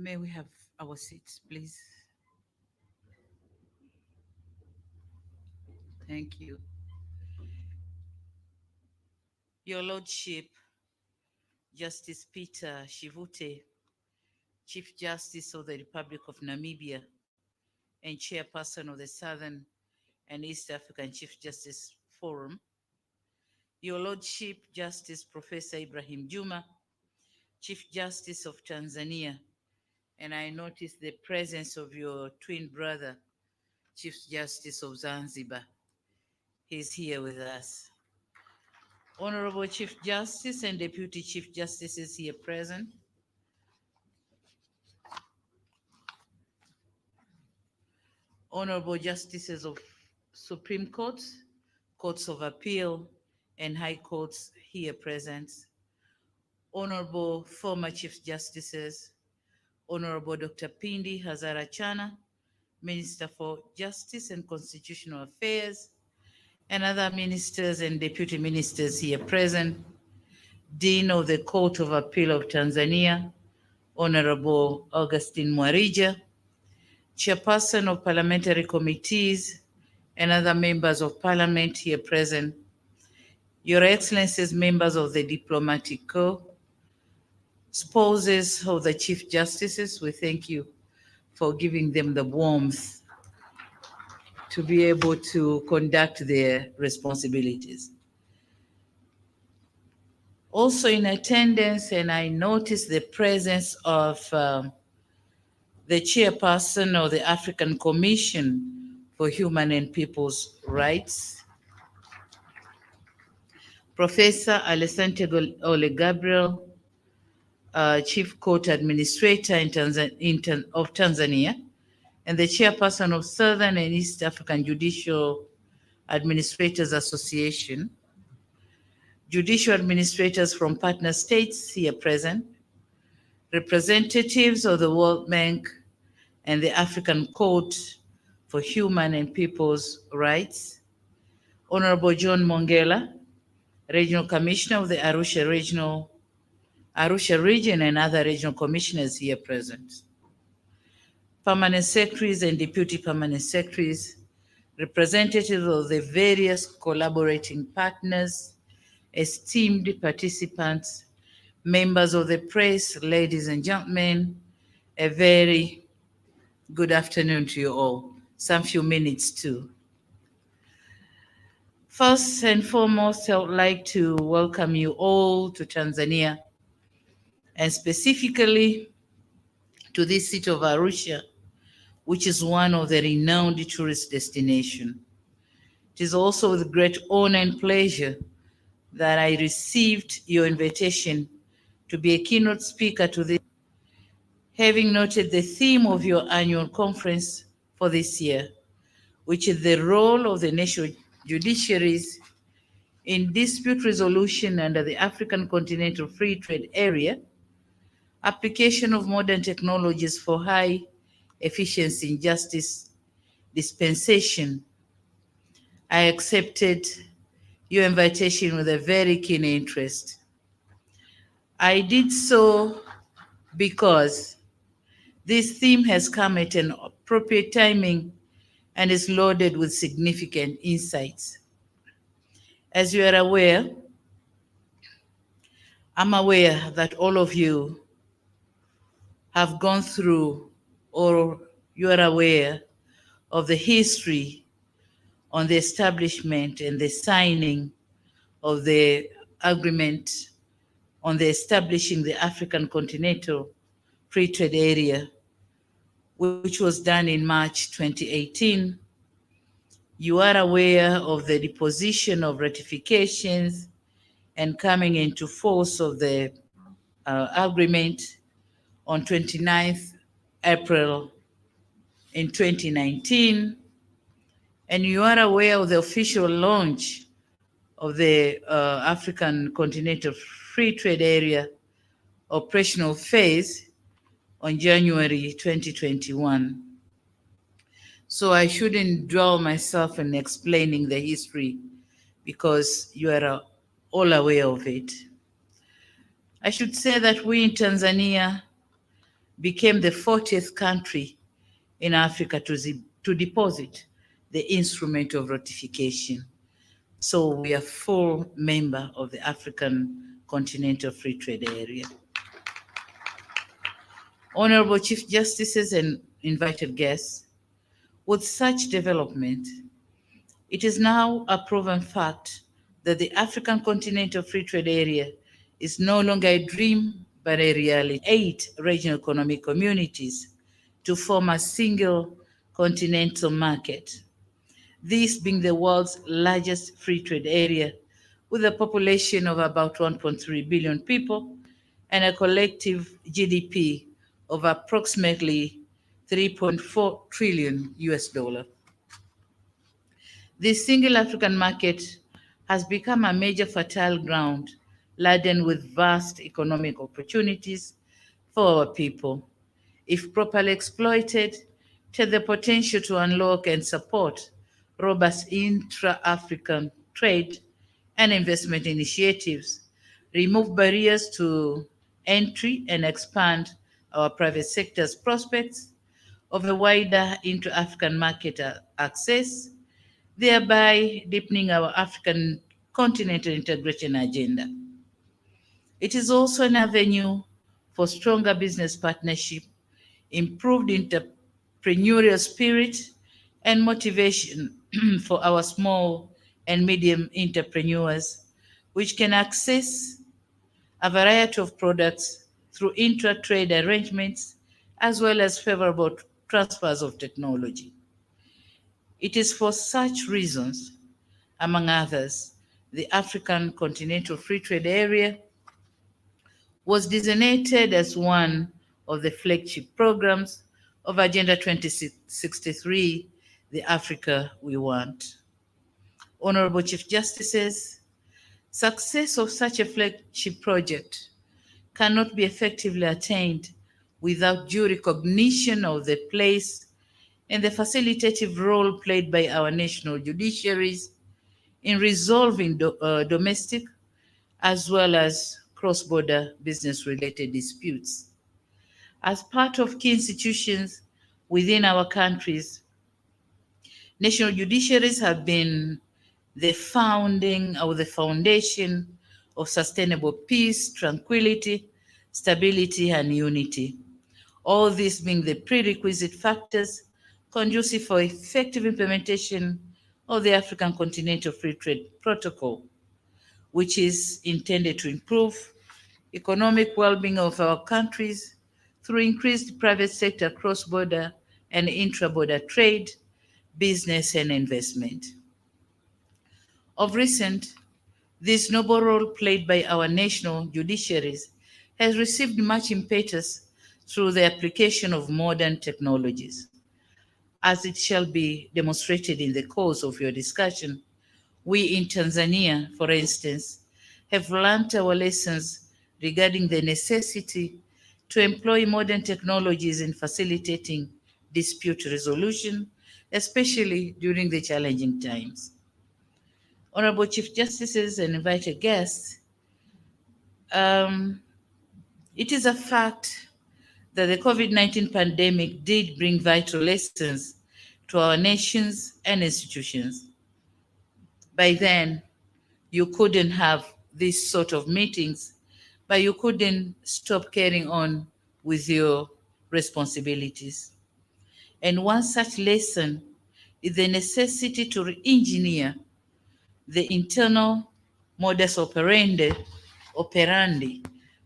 May we have our seats, please? Thank you. Your Lordship, Justice Peter Shivute, Chief Justice of the Republic of Namibia and Chairperson of the Southern and East African Chief Justice Forum, Your Lordship, Justice Professor Ibrahim Juma, Chief Justice of Tanzania, and I notice the presence of your twin brother, Chief Justice of Zanzibar. He's here with us. Honorable Chief Justice and Deputy Chief Justices here present. Honorable Justices of Supreme Courts, Courts of Appeal, and High Courts here present. Honorable former Chief Justices, Honorable Dr. Pindi Hazara Chana, Minister for Justice and Constitutional Affairs, and other ministers and deputy ministers here present, Dean of the Court of Appeal of Tanzania, Honorable Augustine Mwarija, Chairperson of Parliamentary Committees, and other members of Parliament here present, Your Excellencies, members of the Diplomatic Corps, spouses of the Chief Justices, we thank you for giving them the warmth to be able to conduct their responsibilities. Also in attendance, and I noticed the presence of the chairperson of the African Commission for Human and People's Rights, Professor Alessandro Ole Gabriel, Chief Court Administrator of Tanzania, and the chairperson of Southern and East African Judicial Administrators Association, judicial administrators from partner states here present, representatives of the World Bank and the African Court for Human and People's Rights, Honorable John Mongela, Regional Commissioner of the Arusha Region and other regional commissioners here present, permanent secretaries and deputy permanent secretaries, representatives of the various collaborating partners, esteemed participants, members of the press, ladies and gentlemen, a very good afternoon to you all. Some few minutes too. First and foremost, I would like to welcome you all to Tanzania, and specifically to this city of Arusha, which is one of the renowned tourist destinations. It is also with great honor and pleasure that I received your invitation to be a keynote speaker to this, having noted the theme of your annual conference for this year, which is the role of the national judiciaries in dispute resolution under the African Continental Free Trade Area, application of modern technologies for high efficiency in justice dispensation. I accepted your invitation with a very keen interest. I did so because this theme has come at an appropriate timing and is loaded with significant insights. As you are aware, I'm aware that all of you have gone through, or you are aware of the history on the establishment and the signing of the agreement on the establishing the African Continental Free Trade Area, which was done in March 2018. You are aware of the deposition of ratifications and coming into force of the agreement on 29th April in 2019. And you are aware of the official launch of the African Continental Free Trade Area operational phase on January 2021. So I shouldn't dwell myself in explaining the history because you are all aware of it. I should say that we in Tanzania became the 40th country in Africa to deposit the instrument of ratification. So we are full member of the African Continental Free Trade Area. Honorable Chief Justices and invited guests, with such development, it is now a proven fact that the African Continental Free Trade Area is no longer a dream, but a reality. 8 regional economic communities to form a single continental market, this being the world's largest free trade area with a population of about 1.3 billion people and a collective GDP of approximately 3.4 trillion US dollar. This single African market has become a major fertile ground laden with vast economic opportunities for our people. If properly exploited, it has the potential to unlock and support robust intra-African trade and investment initiatives, remove barriers to entry, and expand our private sector's prospects of a wider intra-African market access, thereby deepening our African continental integration agenda. It is also an avenue for stronger business partnership, improved entrepreneurial spirit, and motivation for our small and medium entrepreneurs, which can access a variety of products through intra-trade arrangements, as well as favorable transfers of technology. It is for such reasons, among others, the African Continental Free Trade Area was designated as one of the flagship programs of Agenda 2063, the Africa we want. Honorable Chief Justices, success of such a flagship project cannot be effectively attained without due recognition of the place and the facilitative role played by our national judiciaries in resolving domestic as well as cross-border business-related disputes. As part of key institutions within our countries, national judiciaries have been the founding or the foundation of sustainable peace, tranquility, stability, and unity. All these being the prerequisite factors conducive for effective implementation of the African Continental Free Trade Protocol, which is intended to improve economic well-being of our countries through increased private sector cross-border and intra-border trade, business, and investment. Of recent, this noble role played by our national judiciaries has received much impetus through the application of modern technologies. As it shall be demonstrated in the course of your discussion, we in Tanzania, for instance, have learnt our lessons regarding the necessity to employ modern technologies in facilitating dispute resolution, especially during the challenging times. Honorable Chief Justices and invited guests, it is a fact that the COVID-19 pandemic did bring vital lessons to our nations and institutions. By then, you couldn't have these sort of meetings, but you couldn't stop carrying on with your responsibilities. And one such lesson is the necessity to re-engineer the internal modus operandi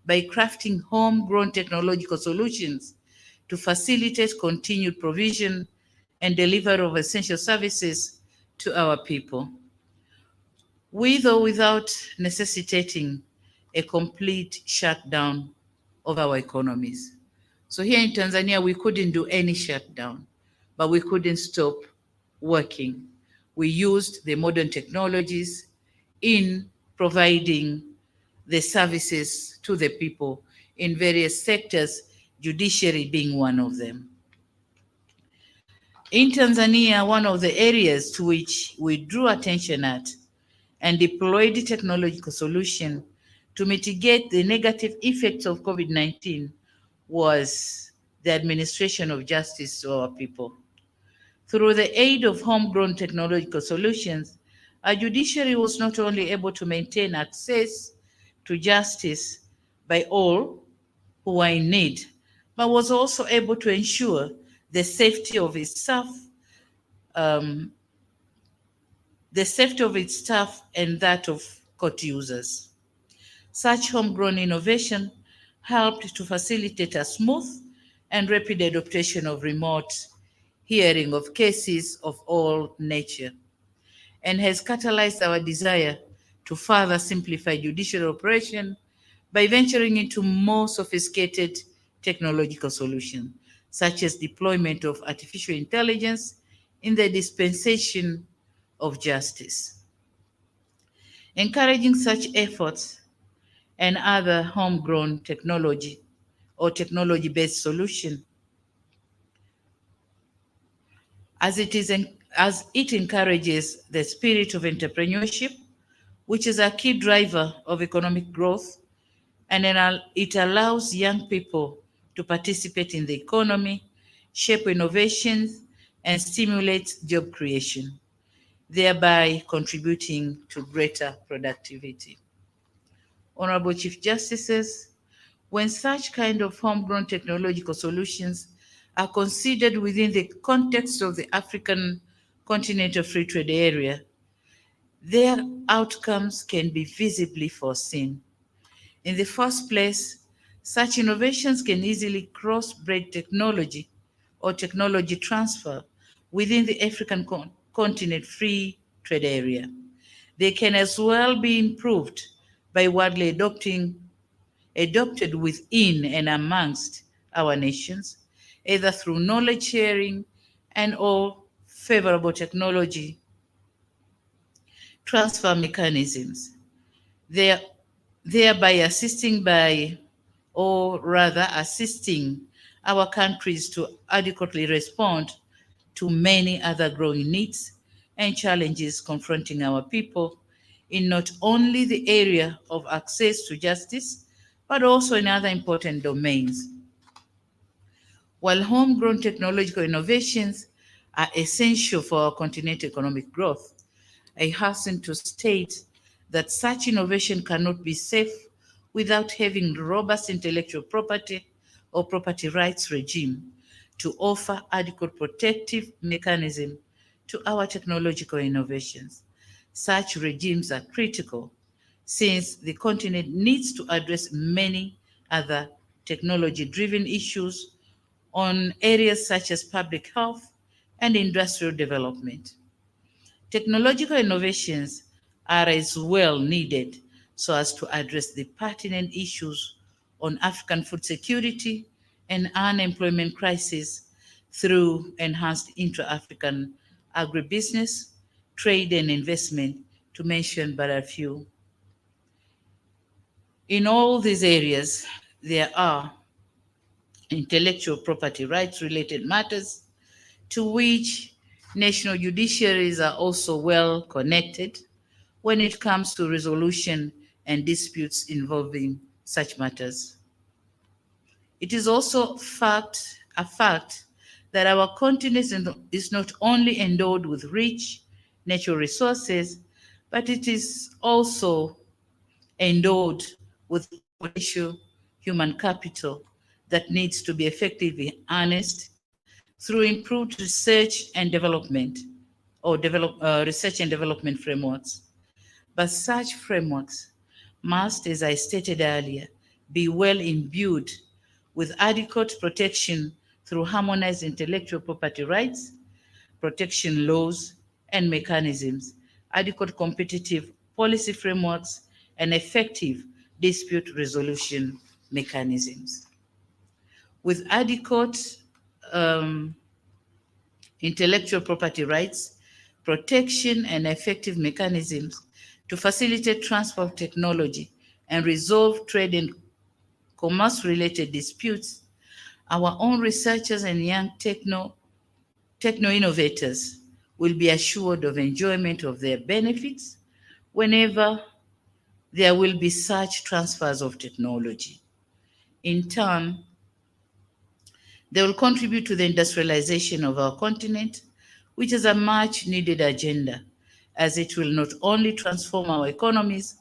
by crafting homegrown technological solutions to facilitate continued provision and delivery of essential services to our people, with or without necessitating a complete shutdown of our economies. So here in Tanzania, we couldn't do any shutdown, but we couldn't stop working. We used the modern technologies in providing the services to the people in various sectors, judiciary being one of them. In Tanzania, one of the areas to which we drew attention at and deployed technological solution to mitigate the negative effects of COVID-19 was the administration of justice to our people. Through the aid of homegrown technological solutions, our judiciary was not only able to maintain access to justice by all who were in need, but was also able to ensure the safety of its staff, um, and that of court users. Such homegrown innovation helped to facilitate a smooth and rapid adaptation of remote hearing of cases of all nature, and has catalyzed our desire to further simplify judicial operation by venturing into more sophisticated technological solutions, such as deployment of artificial intelligence in the dispensation of justice. Encouraging such efforts and other homegrown technology or technology-based solution as it encourages the spirit of entrepreneurship, which is a key driver of economic growth, and it allows young people to participate in the economy, shape innovations, and stimulate job creation, thereby contributing to greater productivity. Honorable Chief Justices, when such kind of homegrown technological solutions are considered within the context of the African Continental Free Trade Area, their outcomes can be visibly foreseen. In the first place, such innovations can easily cross-breed technology or technology transfer within the African Continent Free Trade Area. They can as well be improved by widely adopted within and amongst our nations, either through knowledge sharing and or favorable technology transfer mechanisms, thereby assisting our countries to adequately respond to many other growing needs and challenges confronting our people in not only the area of access to justice, but also in other important domains. While homegrown technological innovations are essential for our continent's economic growth, I hasten to state that such innovation cannot be safe without having robust intellectual property or property rights regime to offer adequate protective mechanism to our technological innovations. Such regimes are critical since the continent needs to address many other technology-driven issues on areas such as public health and industrial development. Technological innovations are as well needed so as to address the pertinent issues on African food security and unemployment crisis through enhanced intra-African agribusiness, trade and investment, to mention but a few. In all these areas, there are intellectual property rights related matters to which national judiciaries are also well connected when it comes to resolution and disputes involving such matters. It is also a fact that our continent is not only endowed with rich natural resources, but it is also endowed with potential human capital that needs to be effectively harnessed through improved research and development research and development frameworks. But such frameworks must, as I stated earlier, be well imbued with adequate protection through harmonized intellectual property rights, protection laws and mechanisms, adequate competitive policy frameworks, and effective dispute resolution mechanisms. With adequate intellectual property rights, protection, and effective mechanisms to facilitate transfer of technology and resolve trade and commerce-related disputes, our own researchers and young techno-innovators will be assured of enjoyment of their benefits whenever there will be such transfers of technology. In turn, They will contribute to the industrialization of our continent, which is a much needed agenda, as it will not only transform our economies,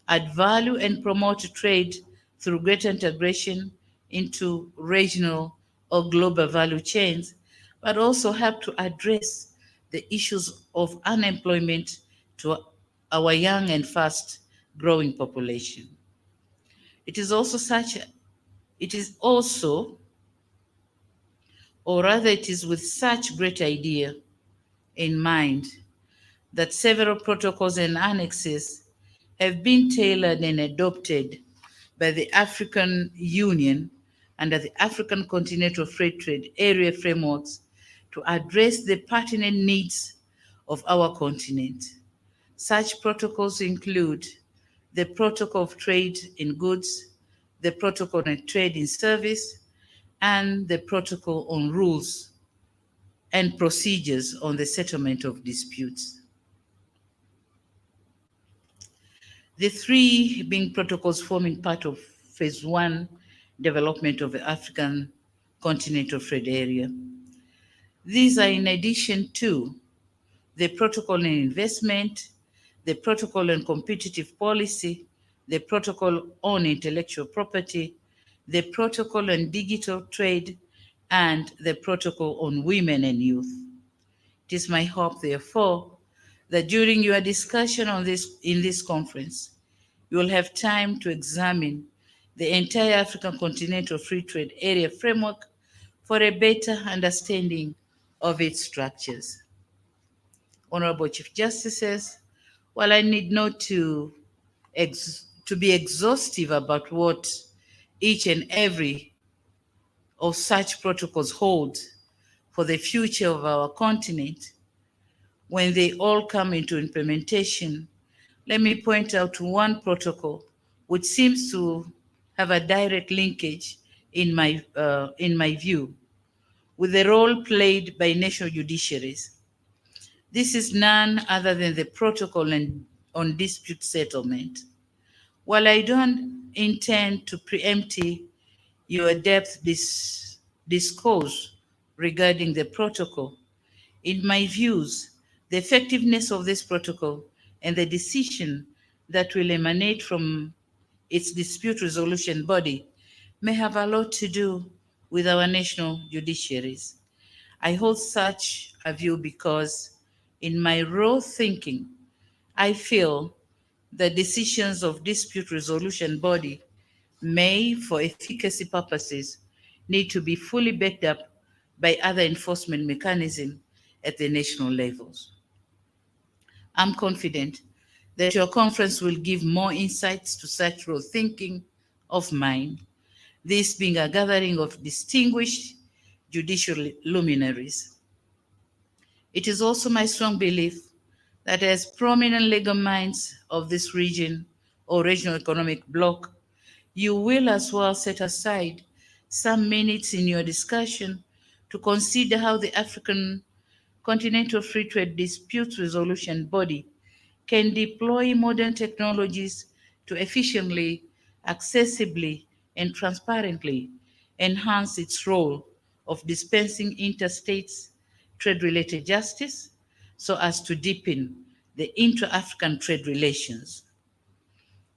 add value, and promote trade through greater integration into regional or global value chains, but also help to address the issues of unemployment to our young and fast growing population. It is also such, it is also, or rather it is with such great idea in mind that several protocols and annexes have been tailored and adopted by the African Union under the African Continental Free Trade Area frameworks to address the pertinent needs of our continent. Such protocols include the Protocol of Trade in Goods, the Protocol on Trade in Service, and the Protocol on Rules and Procedures on the Settlement of Disputes. The three being protocols forming part of Phase 1 development of the African Continental Trade Area. These are in addition to the Protocol on Investment, the Protocol on Competitive Policy, the Protocol on Intellectual Property, the Protocol on Digital Trade, and the Protocol on Women and Youth. It is my hope, therefore, that during your discussion on this in this conference, you will have time to examine the entire African Continental Free Trade Area framework for a better understanding of its structures. Honorable Chief Justices, while I need not to be exhaustive about what each and every of such protocols hold for the future of our continent, when they all come into implementation, let me point out one protocol which seems to have a direct linkage in my view with the role played by national judiciaries. This is none other than the Protocol on Dispute Settlement. While I don't intend to preempt your depth discourse regarding the protocol, in my views, the effectiveness of this protocol and the decision that will emanate from its dispute resolution body may have a lot to do with our national judiciaries. I hold such a view because, in my raw thinking, I feel the decisions of dispute resolution body may, for efficacy purposes, need to be fully backed up by other enforcement mechanisms at the national levels. I'm confident that your conference will give more insights to such raw thinking of mine, this being a gathering of distinguished judicial luminaries. It is also my strong belief that as prominent legal minds of this region or regional economic bloc, you will as well set aside some minutes in your discussion to consider how the African Continental Free Trade Dispute Resolution Body can deploy modern technologies to efficiently, accessibly, and transparently enhance its role of dispensing interstate trade-related justice so as to deepen the intra-African trade relations.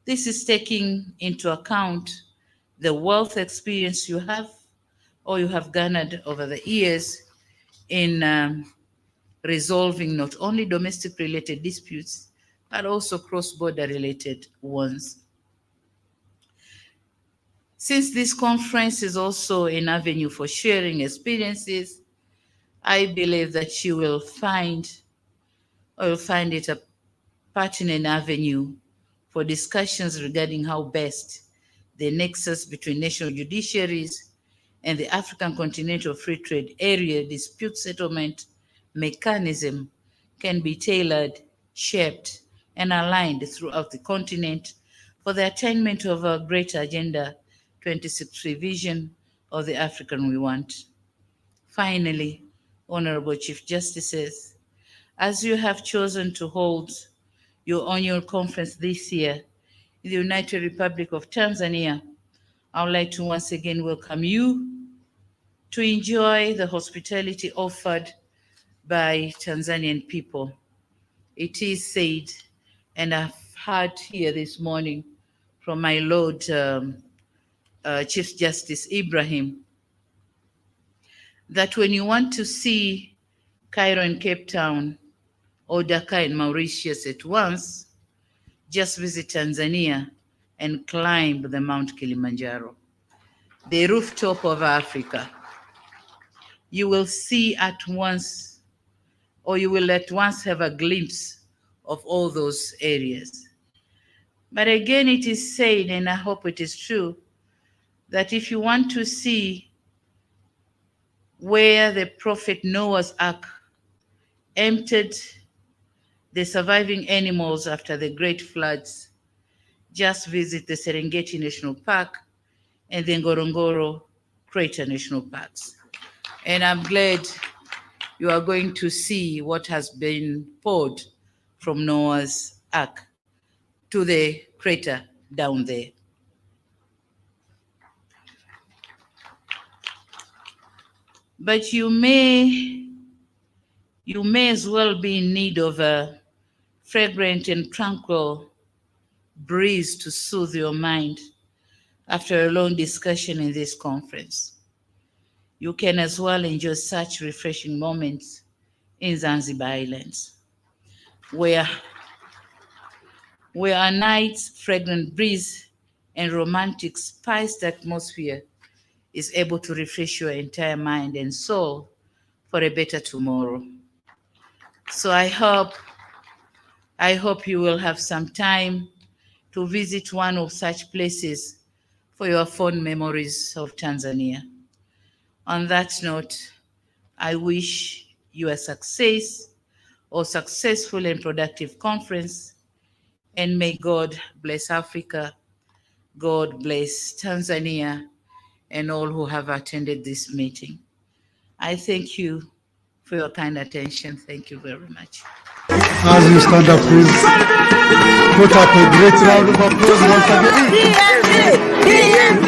This is taking into account the wealth experience you have or you have garnered over the years in resolving not only domestic related disputes, but also cross-border related ones. Since this conference is also an avenue for sharing experiences, I believe that you will find it a pertinent avenue for discussions regarding how best the nexus between national judiciaries and the African Continental Free Trade Area dispute settlement mechanism can be tailored, shaped, and aligned throughout the continent for the attainment of our great Agenda 2063 vision of the African we want. Finally, Honorable Chief Justices, as you have chosen to hold your annual conference this year in the United Republic of Tanzania, I would like to once again welcome you to enjoy the hospitality offered by Tanzanian people. It is said, and I've heard here this morning from my Lord Chief Justice Ibrahim, that when you want to see Cairo and Cape Town or Dakar and Mauritius at once, just visit Tanzania and climb the Mount Kilimanjaro, the rooftop of Africa. You will see at once, or you will at once have a glimpse of all those areas. But again, it is said, and I hope it is true, that if you want to see where the prophet Noah's Ark emptied the surviving animals after the great floods, just visit the Serengeti National Park and the Ngorongoro Crater National Parks. And I'm glad you are going to see what has been poured from Noah's Ark to the crater down there. But you may as well be in need of a fragrant and tranquil breeze to soothe your mind after a long discussion in this conference. You can as well enjoy such refreshing moments in Zanzibar Islands, where a night's fragrant breeze and romantic spiced atmosphere is able to refresh your entire mind and soul for a better tomorrow. So I hope you will have some time to visit one of such places for your fond memories of Tanzania. On that note, I wish you a successful and productive conference, and may God bless Africa, God bless Tanzania, and all who have attended this meeting. I thank you for your kind attention. Thank you very much. As you stand up, please put up a great round of applause once again.